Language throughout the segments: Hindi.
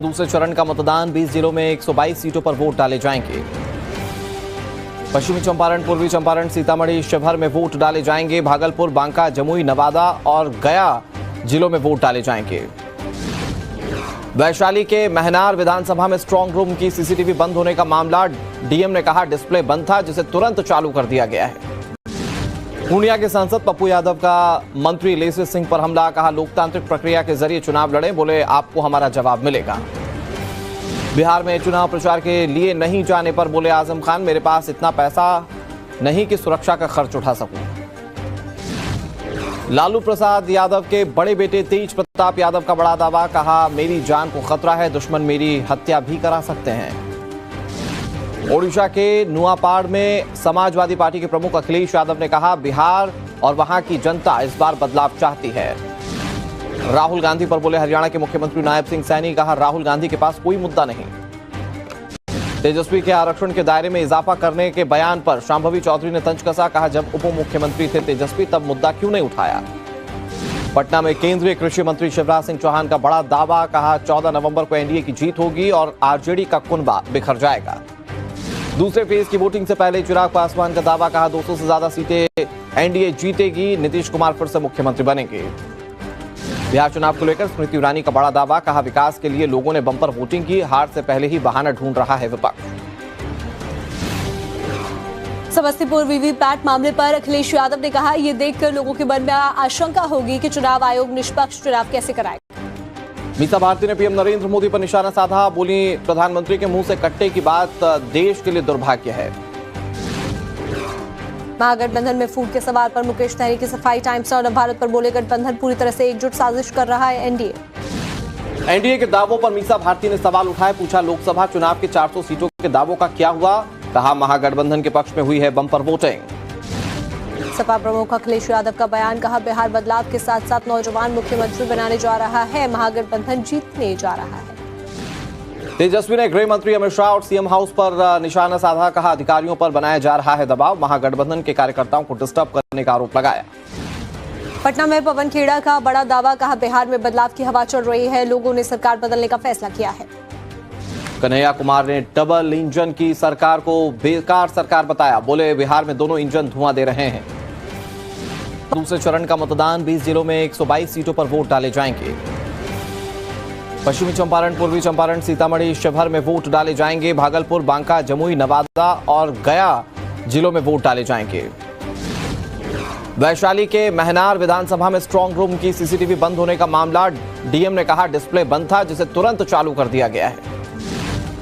दूसरे चरण का मतदान 20 जिलों में 122 सीटों पर वोट डाले जाएंगे। पश्चिमी चंपारण, पूर्वी चंपारण, सीतामढ़ी, शिवहर में वोट डाले जाएंगे। भागलपुर, बांका, जमुई, नवादा और गया जिलों में वोट डाले जाएंगे। वैशाली के महनार विधानसभा में स्ट्रांग रूम की सीसीटीवी बंद होने का मामला, डीएम ने कहा डिस्प्ले बंद था जिसे तुरंत चालू कर दिया गया है। पूर्णिया के सांसद पप्पू यादव का मंत्री लेसी सिंह पर हमला, कहा लोकतांत्रिक प्रक्रिया के जरिए चुनाव लड़े, बोले आपको हमारा जवाब मिलेगा। बिहार में चुनाव प्रचार के लिए नहीं जाने पर बोले आजम खान, मेरे पास इतना पैसा नहीं कि सुरक्षा का खर्च उठा सकूं। लालू प्रसाद यादव के बड़े बेटे तेज प्रताप यादव का बड़ा दावा, कहा मेरी जान को खतरा है, दुश्मन मेरी हत्या भी करा सकते हैं। ओडिशा के नुआपाड़ में समाजवादी पार्टी के प्रमुख अखिलेश यादव ने कहा बिहार और वहां की जनता इस बार बदलाव चाहती है। राहुल गांधी पर बोले हरियाणा के मुख्यमंत्री नायब सिंह सैनी, कहा राहुल गांधी के पास कोई मुद्दा नहीं। तेजस्वी के आरक्षण के दायरे में इजाफा करने के बयान पर शांभवी चौधरी ने तंज कसा, कहा जब उप मुख्यमंत्री थे तेजस्वी तब मुद्दा क्यों नहीं उठाया। पटना में केंद्रीय कृषि मंत्री शिवराज सिंह चौहान का बड़ा दावा, कहा 14 नवंबर को एनडीए की जीत होगी और आरजेडी का कुनबा बिखर जाएगा। दूसरे फेज की वोटिंग से पहले चिराग पासवान का दावा, कहा 200 से ज्यादा सीटें एनडीए जीतेगी, नीतीश कुमार फिर से मुख्यमंत्री बनेंगे। बिहार चुनाव को लेकर स्मृति ईरानी का बड़ा दावा, कहा विकास के लिए लोगों ने बंपर वोटिंग की, हार से पहले ही बहाना ढूंढ रहा है विपक्ष। समस्तीपुर वीवीपैट मामले पर अखिलेश यादव ने कहा यह देखकर लोगों के मन में आशंका होगी कि चुनाव आयोग निष्पक्ष चुनाव कैसे कराएगा। मीसा भारती ने पीएम नरेंद्र मोदी पर निशाना साधा, बोली प्रधानमंत्री के मुंह से कट्टे की बात देश के लिए दुर्भाग्य है। महागठबंधन में फूट के सवाल पर मुकेश सहनी की सफाई, टाइम्स और भारत पर बोले गठबंधन पूरी तरह से एकजुट साजिश कर रहा है एनडीए के दावों पर मीसा भारती ने सवाल उठाए, पूछा लोकसभा चुनाव के 400 सीटों के दावों का क्या हुआ, कहा महागठबंधन के पक्ष में हुई है बंपर वोटिंग। सपा प्रमुख अखिलेश यादव का बयान, कहा बिहार बदलाव के साथ साथ नौजवान मुख्यमंत्री बनाने जा रहा है, महागठबंधन जीतने जा रहा है। तेजस्वी ने गृह मंत्री अमित शाह और सीएम हाउस पर निशाना साधा, कहा अधिकारियों पर बनाया जा रहा है दबाव, महागठबंधन के कार्यकर्ताओं को डिस्टर्ब करने का आरोप लगाया। पटना में पवन खेड़ा का बड़ा दावा, कहा बिहार में बदलाव की हवा चल रही है, लोगों ने सरकार बदलने का फैसला किया है। कन्हैया कुमार ने डबल इंजन की सरकार को बेकार सरकार बताया, बोले बिहार में दोनों इंजन धुआं दे रहे हैं। दूसरे चरण का मतदान 20 जिलों में 122 सीटों पर वोट डाले जाएंगे। पश्चिमी चंपारण, पूर्वी चंपारण, सीतामढ़ी, शिवहर में वोट डाले जाएंगे। भागलपुर, बांका, जमुई, नवादा और गया जिलों में वोट डाले जाएंगे। वैशाली के महनार विधानसभा में स्ट्रांग रूम की सीसीटीवी बंद होने का मामला, डीएम ने कहा डिस्प्ले बंद था जिसे तुरंत चालू कर दिया गया है।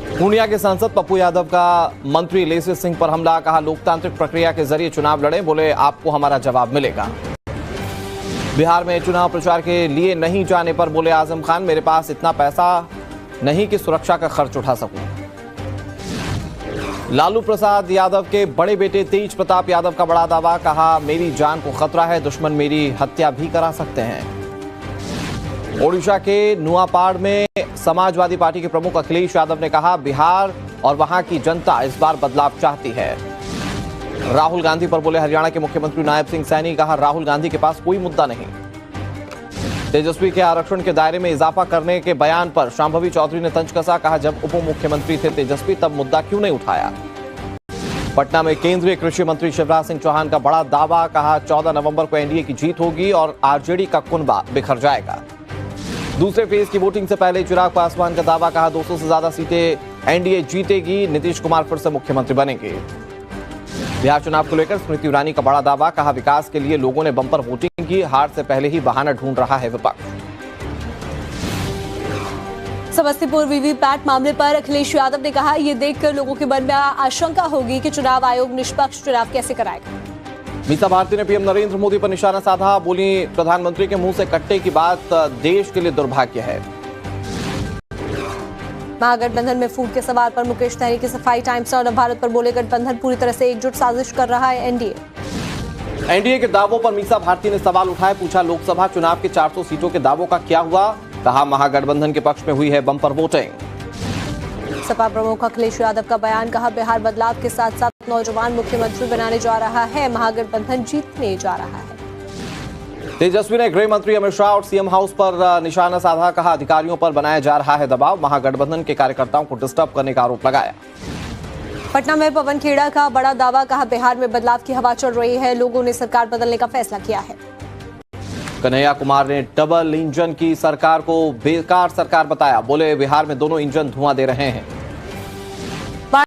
पूर्णिया के सांसद पप्पू यादव का मंत्री लेसी सिंह पर हमला, कहा लोकतांत्रिक प्रक्रिया के जरिए चुनाव लड़े, बोले आपको हमारा जवाब मिलेगा। बिहार में चुनाव प्रचार के लिए नहीं जाने पर बोले आजम खान, मेरे पास इतना पैसा नहीं कि सुरक्षा का खर्च उठा सकूं। लालू प्रसाद यादव के बड़े बेटे तेज प्रताप यादव का बड़ा दावा, कहा मेरी जान को खतरा है, दुश्मन मेरी हत्या भी करा सकते हैं। ओडिशा के नुआपाड़ में समाजवादी पार्टी के प्रमुख अखिलेश यादव ने कहा बिहार और वहां की जनता इस बार बदलाव चाहती है। राहुल गांधी पर बोले हरियाणा के मुख्यमंत्री नायब सिंह सैनी, कहा राहुल गांधी के पास कोई मुद्दा नहीं। तेजस्वी के आरक्षण के दायरे में इजाफा करने के बयान पर शांभवी चौधरी ने तंज कसा, कहा जब उप मुख्यमंत्री थे तेजस्वी तब मुद्दा क्यों नहीं उठाया। पटना में केंद्रीय कृषि मंत्री शिवराज सिंह चौहान का बड़ा दावा, कहा 14 नवंबर को एनडीए की जीत होगी और आरजेडी का कुनबा बिखर जाएगा। दूसरे फेज की वोटिंग से पहले चिराग पासवान का दावा, कहा 200 से ज्यादा सीटें एनडीए जीतेगी, नीतीश कुमार फिर से मुख्यमंत्री बनेंगे। बिहार चुनाव को लेकर स्मृति ईरानी का बड़ा दावा, कहा विकास के लिए लोगों ने बंपर वोटिंग की, हार से पहले ही बहाना ढूंढ रहा है विपक्ष। समस्तीपुर वीवीपैट मामले पर अखिलेश यादव ने कहा यह देखकर लोगों के मन में आशंका होगी कि चुनाव आयोग निष्पक्ष चुनाव कैसे कराएगा। मीसा भारती ने पीएम नरेंद्र मोदी पर निशाना साधा, बोली प्रधानमंत्री के मुंह से कट्टे की बात देश के लिए दुर्भाग्य है। महागठबंधन में फूट के सवाल पर मुकेश सहनी की सफाई, टाइम्स और भारत पर बोले गठबंधन पूरी तरह से एकजुट साजिश कर रहा है एनडीए के दावों पर मीसा भारती ने सवाल उठाए, पूछा लोकसभा चुनाव के 400 सीटों के दावों का क्या हुआ, कहा महागठबंधन के पक्ष में हुई है बंपर वोटिंग। सपा प्रमुख अखिलेश यादव का बयान, कहा बिहार बदलाव के साथ साथ नौजवान मुख्यमंत्री बनाने जा रहा है, महागठबंधन जीतने जा रहा है। तेजस्वी ने गृह मंत्री अमित शाह और सीएम हाउस पर निशाना साधा। कहा अधिकारियों पर बनाया जा रहा है दबाव। महागठबंधन के कार्यकर्ताओं को डिस्टर्ब करने का आरोप लगाया। पटना में पवन खेड़ा का बड़ा दावा। कहा बिहार में बदलाव की हवा चल रही है, लोगों ने सरकार बदलने का फैसला किया है। कन्हैया कुमार ने डबल इंजन की सरकार को बेकार सरकार बताया। बोले बिहार में दोनों इंजन धुआं दे रहे हैं।